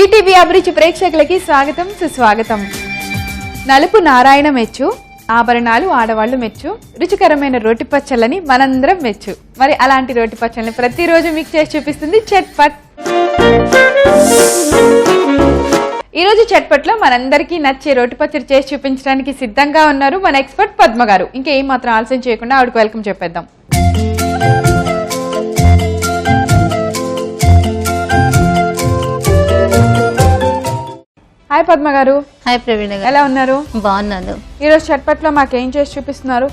ETV అభిరుచి ప్రేక్షకులకి స్వాగతం సుస్వాగతం. నలుపు నారాయణ మెచ్చు, ఆభరణాలు ఆడవాళ్లు మెచ్చు, రుచికరమైన రోటి పచ్చళ్ళని మనందరం మెచ్చు. మరి అలాంటి రోటి పచ్చళ్ళని ప్రతిరోజు మీకు చేసి చూపిస్తుంది చట్పట్. ఈ రోజు చట్పట్లో మనందరికీ నచ్చే రోటి పచ్చడి చేసి చూపించడానికి సిద్ధంగా ఉన్నారు మన ఎక్స్పర్ట్ పద్మ గారు. ఇంకా ఏం మాత్రం ఆలస్యం చేయకుండా ఆవిడకు వెల్కమ్ చెప్పేద్దాం. హాయ్ పద్మ గారు. హాయ్ ప్రవీణ గారు, ఎలా ఉన్నారు? బాగున్నాను. ఈ రోజు చట్పట్లో మాకేం చేసి చూపిస్తున్నారు?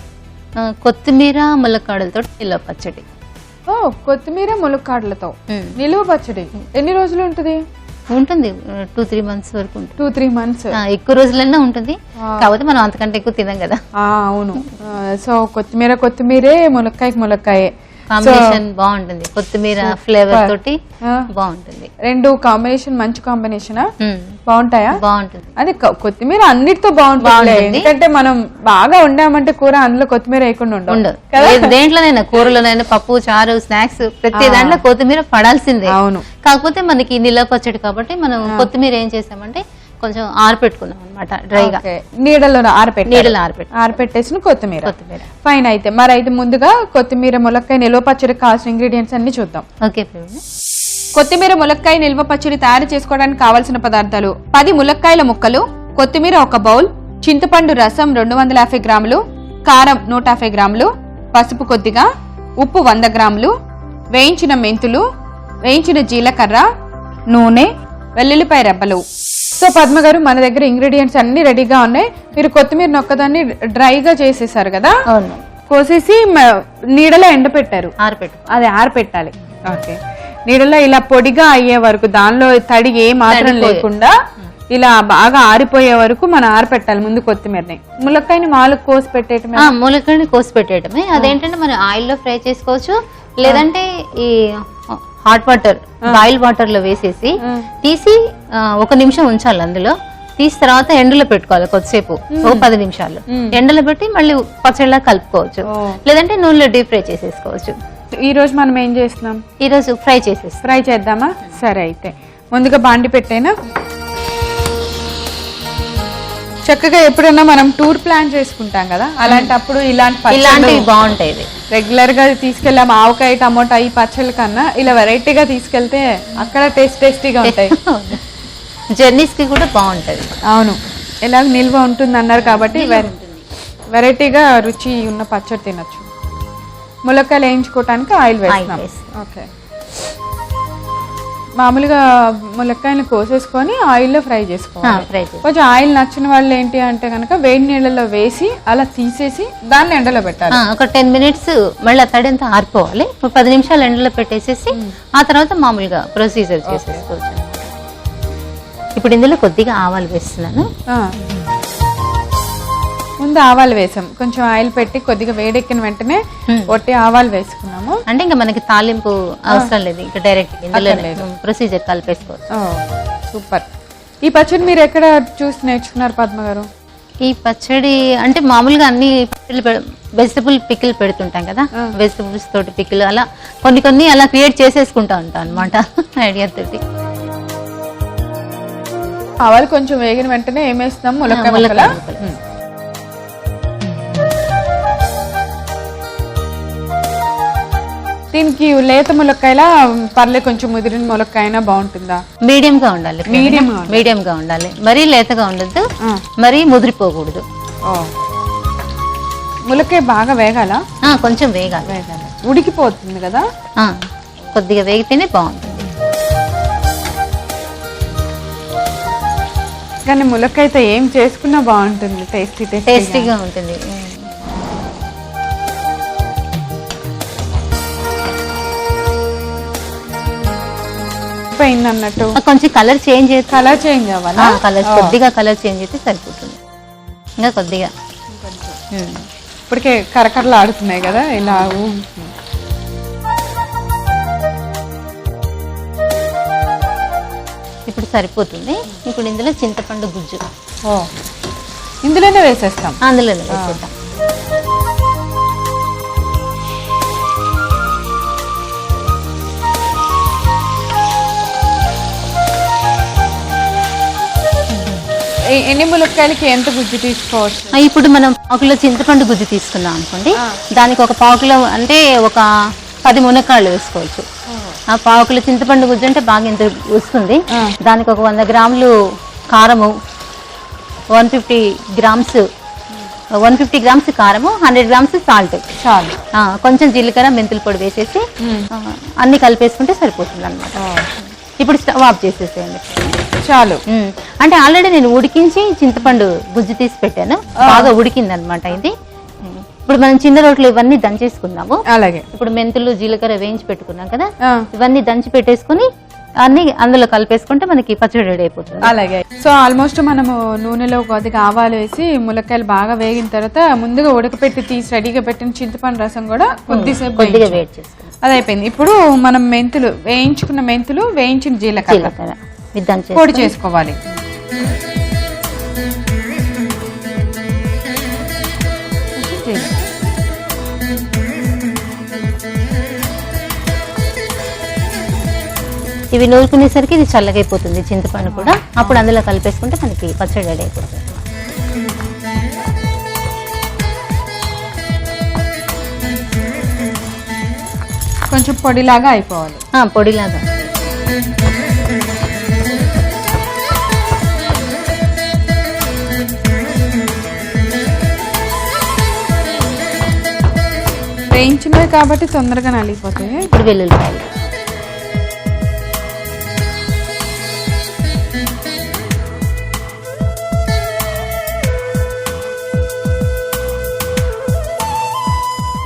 కొత్తిమీర ములక్కాడలతో నిల్వ పచ్చడి. ఓ, కొత్తిమీర ములక్కాడలతో నిలువ పచ్చడి. ఎన్ని రోజులు ఉంటుంది? ఉంటుంది 2-3 months వరకు ఉంటుంది. 2-3 months. ఎక్కువ రోజులైనా ఉంటుంది, కాకపోతే మనం అంతకంటే ఎక్కువ తినం కదా. అవును. సో కొత్తిమీరే, ములక్కాయే కాంబినేషన్ బాగుంటుంది. కొత్తిమీర ఫ్లేవర్ తోటి బాగుంటుంది. రెండు కాంబినేషన్ మంచి కాంబినేషన్. బాగుంటాయా? బాగుంటుంది. అది కొత్తిమీర అన్నిటితో బాగుంటుంది. ఎందుకంటే మనం బాగా వండామంటే కూర అందులో కొత్తిమీర వేయకుండా ఉండదు. దేంట్లోనైనా, కూరలోనైనా, పప్పు, చారు, స్నాక్స్, ప్రతి దాంట్లో కొత్తిమీర పడాల్సిందే. అవును. కాకపోతే మనకి నిల్వ పచ్చడి కాబట్టి మనం కొత్తిమీర ఏం చేసామంటే కొంచెం ఆరపెట్టుకున్నాం అనమాట, డ్రైగా. నీడలో ఆరపెట్టేసిన కొత్తిమీర. ఫైన్. అయితే మరి అయితే ముందుగా కొత్తిమీర ములక్కాయ నిల్వ పచ్చడి కావాల్సిన ఇంగ్రీడియంట్స్ అన్ని చూద్దాం. ఓకే. కొత్తిమీర ములక్కాయ నిల్వ పచ్చడి తయారు చేసుకోవడానికి కావలసిన పదార్థాలు: 10 ములక్కాయల ముక్కలు, కొత్తిమీర 1 బౌల్, చింతపండు రసం 250 గ్రాములు, కారం 150 గ్రాములు, పసుపు కొద్దిగా, ఉప్పు 100 గ్రాములు, వేయించిన మెంతులు, వేయించిన జీలకర్ర, నూనె, వెల్లుల్లిపాయ రెబ్బలు. సో పద్మ గారు, మన దగ్గర ఇంగ్రీడియంట్స్ అన్ని రెడీగా ఉన్నాయి. మీరు కొత్తిమీర నొక్కదాన్ని డ్రైగా చేసేసారు కదా, కోసేసి నీడలో ఎండపెట్టారు. అది ఆరపెట్టాలి. ఓకే. నీడలో ఇలా పొడిగా అయ్యే వరకు, దానిలో తడి ఏ మాత్రం లేకుండా ఇలా బాగా ఆరిపోయే వరకు మనం ఆరపెట్టాలి ముందు కొత్తిమీరని. ములక్కాయని ములక్కాయని కోసి పెట్టేయటమే. అదేంటంటే మనం ఆయిల్లో ఫ్రై చేసుకోవచ్చు, లేదంటే ఈ హాట్ వాటర్, బాయిల్ వాటర్ లో వేసేసి తీసి 1 నిమిషం ఉంచాలి. అందులో తీసి తర్వాత ఎండలో పెట్టుకోవాలి కొద్దిసేపు, 10 నిమిషాలు ఎండలో పెట్టి మళ్ళీ పచ్చడిలా కలుపుకోవచ్చు, లేదంటే నూనెలో డీప్ ఫ్రై చేసేసుకోవచ్చు. ఈ రోజు మనం ఏం చేస్తున్నాం? ఈ రోజు ఫ్రై చేద్దామా? సరే. అయితే ముందుగా బాండి పెట్టేనా. చక్కగా ఎప్పుడైనా మనం టూర్ ప్లాన్ చేసుకుంటాం కదా, అలాంటప్పుడు ఇలాంటివి బాగుంటాయి. రెగ్యులర్ గా తీసుకెళ్ళాం ఆవకాయ, టమోటా ఈ పచ్చళ్ళ కన్నా ఇలా వెరైటీగా తీసుకెళ్తే అక్కడ టేస్టీగా ఉంటాయి. జర్నీస్ కి కూడా బాగుంటది. అవును. ఎలాగ నిల్వ ఉంటుంది అన్నారు కాబట్టి వెరైటీగా రుచి ఉన్న పచ్చడి తినొచ్చు. ములక్కాయలు వేయించుకోవటానికి ఆయిల్ వేస్తున్నాం. ఓకే. మామూలుగా ములక్కాయలు కోసేసుకొని ఆయిల్లో ఫ్రై చేసుకోవాలి. కొంచెం ఆయిల్ నచ్చిన వాళ్ళు ఏంటి అంటే కనుక వేడి నీళ్ళలో వేసి అలా తీసేసి దాన్ని ఎండలో పెట్టాలి. ఒక 10 minutes మళ్ళీ తడి అంతా ఆరిపోవాలి. 10 నిమిషాలు ఎండలో పెట్టేసేసి ఆ తర్వాత మామూలుగా ప్రొసీజర్ చేసేసుకోవచ్చు. ఇప్పుడు ఇందులో కొద్దిగా ఆవాలు వేస్తున్నాను. ముందు ఆవాలు వేసాం, కొంచెం ఆయిల్ పెట్టి కొద్దిగా వేడెక్కిన వెంటనే ఒట్టి ఆవాలు వేసుకున్నాము. అంటే ఇంకా మనకి తాలింపు అవసరం లేదు, ఇంకా డైరెక్ట్ ఇందులో ప్రొసీజర్ కలిపేసుకోవచ్చు. సూపర్. ఈ పచ్చడి మీరు ఎక్కడ చూసి నేర్చుకున్నారు పద్మ గారు? ఈ పచ్చడి అంటే మామూలుగా అన్ని వెజిటబుల్ పికిల్ పెడుతుంటాం కదా, వెజిటబుల్స్ తోటి పికిల్ అలా కొన్ని అలా క్రియేట్ చేసేసుకుంటా ఉంటాం అనమాట ఐడియా తోటి. ఆవాలు కొంచెం వేగిన వెంటనే ఏమేస్తున్నాం? ములక్కాయ. దీనికి లేత ములక్కాయలా పర్లే, కొంచెం ముదిరిన ములక్కాయనా బాగుంటుందా? మీడియం గా ఉండాలి. మరీ లేతగా ఉండద్దు, మరీ ముదిరిపోకూడదు. ములక్కాయ బాగా వేగాల? కొంచెం వేగాలి. ఉడికిపోతుంది కదా, కొద్దిగా వేగితేనే బాగుంటుంది. కానీ ములక్కాయతో ఏం చేసుకున్నా బాగుంటుంది, టేస్టీగా ఉంటుంది. అన్నట్టు కొంచెం కలర్ చేంజ్ అవ్వాలా? కొద్దిగా కలర్ చేంజ్ అయితే సరిపోతుంది. ఇంకా కొద్దిగా ఇప్పటికే కరకరలు ఆడుతున్నాయి కదా ఇలా. ఇప్పుడు సరిపోతుంది. ఇప్పుడు ఇందులో చింతపండు గుజ్జు ఇందులోనే వేసేస్తాం. అందులోనే వేసేద్దాం. ఎన్ని ములక్కాయలకి ఎంత గుజ్జు తీసుకోవచ్చు? ఇప్పుడు మనం పావుకిలో చింతపండు గుజ్జు తీసుకున్నాం అనుకోండి, దానికి ఒక పావుకిలో అంటే ఒక 10 మునక్కాయలు వేసుకోవచ్చు. ఆ పావుకిలో చింతపండు గుజ్జు అంటే బాగా ఇంత వస్తుంది. దానికి ఒక 100 గ్రాములు కారము, 150 గ్రామ్స్ కారము, 100 గ్రామ్స్ సాల్ట్, కొంచెం జీలకర్ర మెంతుల పొడి వేసేసి అన్ని కలిపేసుకుంటే సరిపోతుంది అన్నమాట. ఇప్పుడు స్టవ్ ఆఫ్ చేసేసేయండి చాలు. అంటే ఆల్రెడీ నేను ఉడికించి చింతపండు గుజ్జు తీసి పెట్టాను, బాగా ఉడికింది అనమాట ఇది. ఇప్పుడు మనం చిన్న రోట్లు ఇవన్నీ దంచేసుకుందాము. అలాగే ఇప్పుడు మెంతులు జీలకర్ర వేయించి పెట్టుకున్నాం కదా, ఇవన్నీ దంచి పెట్టేసుకుని అన్ని అందులో కలిపేసుకుంటే మనకి పచ్చడి రెడీ అయిపోతుంది. అలాగే. సో ఆల్మోస్ట్ మనము నూనెలో కొద్దిగా ఆవాలు వేసి ములక్కాయలు బాగా వేగిన తర్వాత ముందుగా ఉడకపెట్టి తీసి రెడీగా పెట్టిన చింతపండు రసం కూడా కొద్దిగా వేడి చేసుకుంటాం. అది అయిపోయింది. ఇప్పుడు మనం వేయించుకున్న మెంతులు, వేయించిన జీలకర్ర పొడి చేసుకోవాలి. ఇవి నూరుకునేసరికి ఇది చల్లగైపోతుంది చింతపండు కూడా. అప్పుడు అందులో కలిపేసుకుంటే మనకి పచ్చడి రెడీ అయిపోతుంది. కొంచెం పొడిలాగా అయిపోవాలి. పొడిలాగా. వేయించినవి కాబట్టి తొందరగా నలిగిపోతాయి. ఇప్పుడు వెల్లుల్లిపాయలు,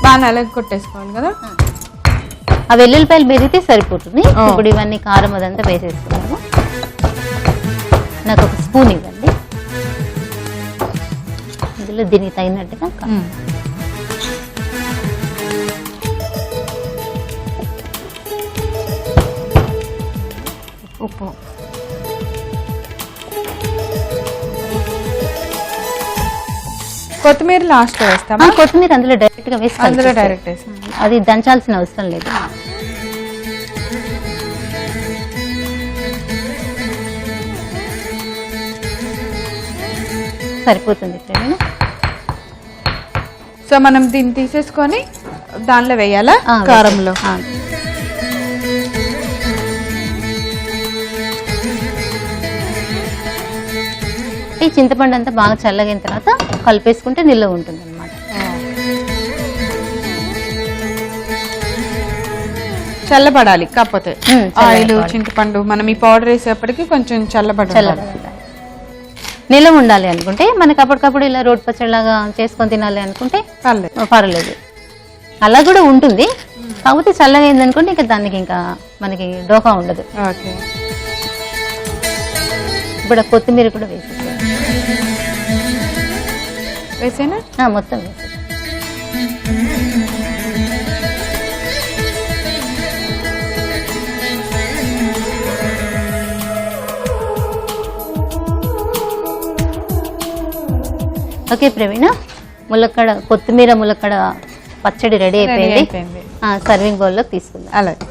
బాగా నలగ కొట్టేసుకోవాలి కదా. ఆ వెల్లుల్లిపాయలు మెరిగితే సరిపోతుంది. ఇప్పుడు ఇవన్నీ కారం అదంతా వేసేసుకున్నాము. నాకు ఒక స్పూన్ ఇవ్వండి. ఇందులో దీనికి తగినట్టుగా ఉప్పు, కొత్తిమీర లాస్ట్ వేస్తామా? కొత్తిమీర అందులో డైరెక్ట్ గా వేసి అది దంచాల్సిన అవసరం లేదు. సరిపోతుంది. సో మనం దీన్ని తీసేసుకొని దానిలో వేయాలా? కారంలో. ఈ చింతపండు అంతా బాగా చల్లగిన తర్వాత కలిపేసుకుంటే నిల్వ ఉంటుంది అనమాట. చల్లబడాలి. కాకపోతే ఆయిల్, చింతపండు మనం ఈ పౌడర్ వేసేప్పటికి కొంచెం చల్లబడాలి. నిల్వ ఉండాలి అనుకుంటే మనకి అప్పటికప్పుడు ఇలా రోడ్ పచ్చడిలాగా చేసుకొని తినాలి అనుకుంటే పర్లేదు, అలా కూడా ఉంటుంది. కాకపోతే చల్లగా అయిందనుకుంటే ఇంకా దానికి ఇంకా మనకి డోకా ఉండదు. ఇప్పుడు కొత్తిమీర కూడా వేసేనా? మొత్తం వేసే. ఓకే ప్రవీణ, కొత్తిమీర ములక్కడ పచ్చడి రెడీ అయిపోయింది. సర్వింగ్ బౌల్లో తీసుకుందాం. అలాగే.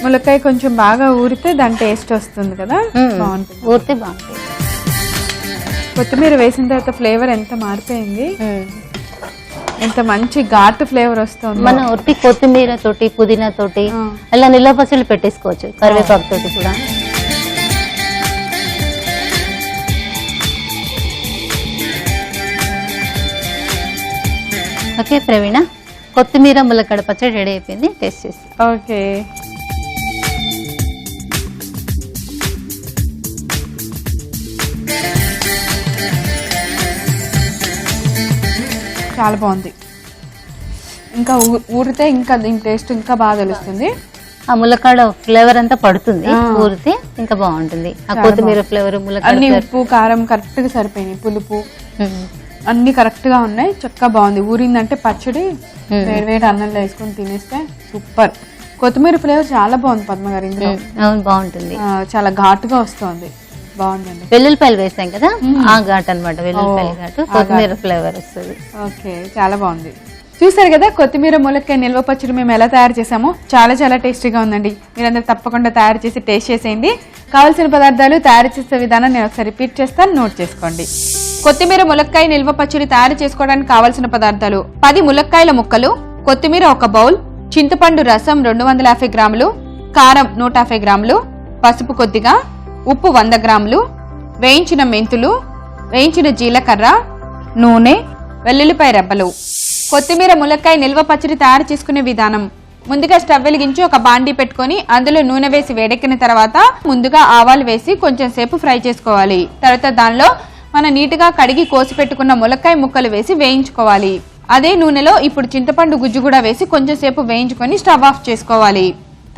ములక్కాయ కొంచెం బాగా ఊరితే దాని టేస్ట్ వస్తుంది కదా, బాగుంటుంది. ఊరితే బాగుంటుంది. కొత్తిమీర వేసిన తర్వాత ఫ్లేవర్ ఎంత మారిపోయింది, ఎంత మంచి ఘాటు ఫ్లేవర్ వస్తుంది. మనం ఒట్టి కొత్తిమీర తోటి, పుదీనా తోటి అలా నిల్వ పచ్చళ్ళు పెట్టేసుకోవచ్చు, కరివేపాకు తోటి కూడా. ఓకే ప్రవీణ, కొత్తిమీర ములక్కడ పచ్చడి రెడీ అయిపోయింది. టేస్ట్ చేసి. ఓకే. చాలా బాగుంది. ఇంకా ఊరితే ఇంకా దీని టేస్ట్ ఇంకా బాగా తెలుస్తుంది. ఆ ములక్కాడ ఫ్లేవర్ అంతా పడుతుంది, ఊరితే ఇంకా బాగుంటుంది. ఆ కొత్తిమీర ఫ్లేవర్, అన్ని ఉప్పు కారం కరెక్ట్ గా సరిపోయినాయి, పులుపు అన్ని కరెక్ట్ గా ఉన్నాయి. చక్కగా బాగుంది. ఊరిందంటే పచ్చడి వేడి వేడి అన్నంలో వేసుకొని తినేస్తే సూపర్. కొత్తిమీర ఫ్లేవర్ చాలా బాగుంది పద్మ గారు. ఇందులో బాగుంటుంది, చాలా ఘాటుగా వస్తుంది. బాగుందండి. వెల్లుల్లిపాయలు వేసాం కదా, ఆ ఘాట్ అనమాట. వెల్లుల్లిపాయలు ఘాటు, కొత్తిమీర ఫ్లేవర్ వస్తుంది. ఓకే, చాలా బాగుంది. చూసారు కదా కొత్తిమీర ములక్కాయ నిల్వ పచ్చడి మేము ఎలా తయారు చేసామో. చాలా చాలా టేస్టీగా ఉందండి. మీరందరూ తప్పకుండా తయారు చేసి టేస్ట్ చేసేయండి. కావాల్సిన పదార్థాలు, తయారు చేసే విధానం నేను ఒకసారి రిపీట్ చేస్తాను, నోట్ చేసుకోండి. కొత్తిమీర ములక్కాయ నిల్వ పచ్చడి తయారు చేసుకోవడానికి కావాల్సిన పదార్థాలు: 10 ములక్కాయల ముక్కలు, కొత్తిమీర 1 బౌల్, చింతపండు రసం 250 గ్రాములు, కారం 150 గ్రాములు, పసుపు కొద్దిగా, ఉప్పు 100 గ్రాములు, వేయించిన మెంతులు, వేయించిన జీలకర్ర, నూనె, వెల్లుల్లిపాయ రెబ్బలు. కొత్తిమీర ములక్కాయ నిల్వ పచ్చడి తయారు చేసుకునే విధానం: ముందుగా స్టవ్ వెలిగించి ఒక బాండీ పెట్టుకొని అందులో నూనె వేసి వేడెక్కిన తర్వాత ముందుగా ఆవాలు వేసి కొంచెం సేపు ఫ్రై చేసుకోవాలి. తర్వాత దానిలో మనం నీట్గా కడిగి కోసి పెట్టుకున్న ములక్కాయ ముక్కలు వేసి వేయించుకోవాలి. అదే నూనెలో ఇప్పుడు చింతపండు గుజ్జు కూడా వేసి కొంచెం సేపు వేయించుకొని స్టవ్ ఆఫ్ చేసుకోవాలి.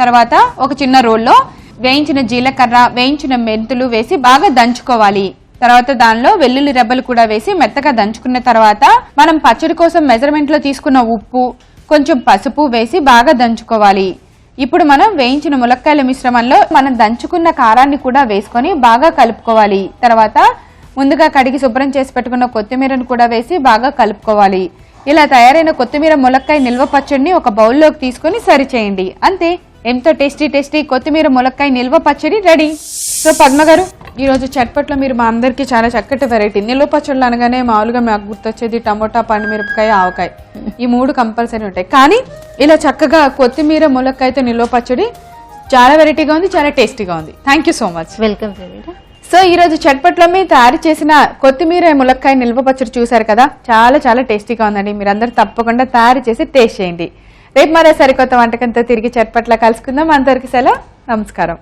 తర్వాత ఒక చిన్న రోల్లో వేయించిన జీలకర్ర, వేయించిన మెంతులు వేసి బాగా దంచుకోవాలి. తర్వాత దానిలో వెల్లుల్లి రెబ్బలు కూడా వేసి మెత్తగా దంచుకున్న తర్వాత మనం పచ్చడి కోసం మెజర్మెంట్ లో తీసుకున్న ఉప్పు, కొంచెం పసుపు వేసి బాగా దంచుకోవాలి. ఇప్పుడు మనం వేయించిన ములక్కాయల మిశ్రమంలో మనం దంచుకున్న కారాన్ని కూడా వేసుకొని బాగా కలుపుకోవాలి. తర్వాత ముందుగా కడిగి శుభ్రం చేసి పెట్టుకున్న కొత్తిమీరను కూడా వేసి బాగా కలుపుకోవాలి. ఇలా తయారైన కొత్తిమీర ములక్కాయ నిల్వ పచ్చడిని ఒక బౌల్లోకి తీసుకొని సర్వ్ చేయండి. అంతే, ఎంతో టేస్టీ కొత్తిమీర ములక్కాయ నిల్వ పచ్చడి రెడీ. సో పద్మ గారు, ఈ రోజు చట్పట్లో మీరు మా అందరికి చాలా చక్కటి వెరైటీ. నిల్వ పచ్చళ్ళు అనగానే మామూలుగా మాకు గుర్తొచ్చేది టమోటా, పండుమిరపకాయ, ఆవకాయ, ఈ 3 కంపల్సరీ ఉంటాయి. కానీ ఇలా చక్కగా కొత్తిమీర ములక్కాయతో నిల్వ పచ్చడి చాలా వెరైటీగా ఉంది, చాలా టేస్టీగా ఉంది. Thank you so much. Welcome. So ఈ రోజు చట్పట్లో మీ తయారు చేసిన కొత్తిమీర ములక్కాయ నిల్వ పచ్చడి చూసారు కదా, చాలా చాలా టేస్టీగా ఉందండి. మీరందరూ తప్పకుండా తయారు చేసి టేస్ట్ చేయండి. రేపు మరో సరికొత్త వంటకంతో తిరిగి చట్పట్ల కలుసుకుందాం. అంతవరకు సెలవు, నమస్కారం.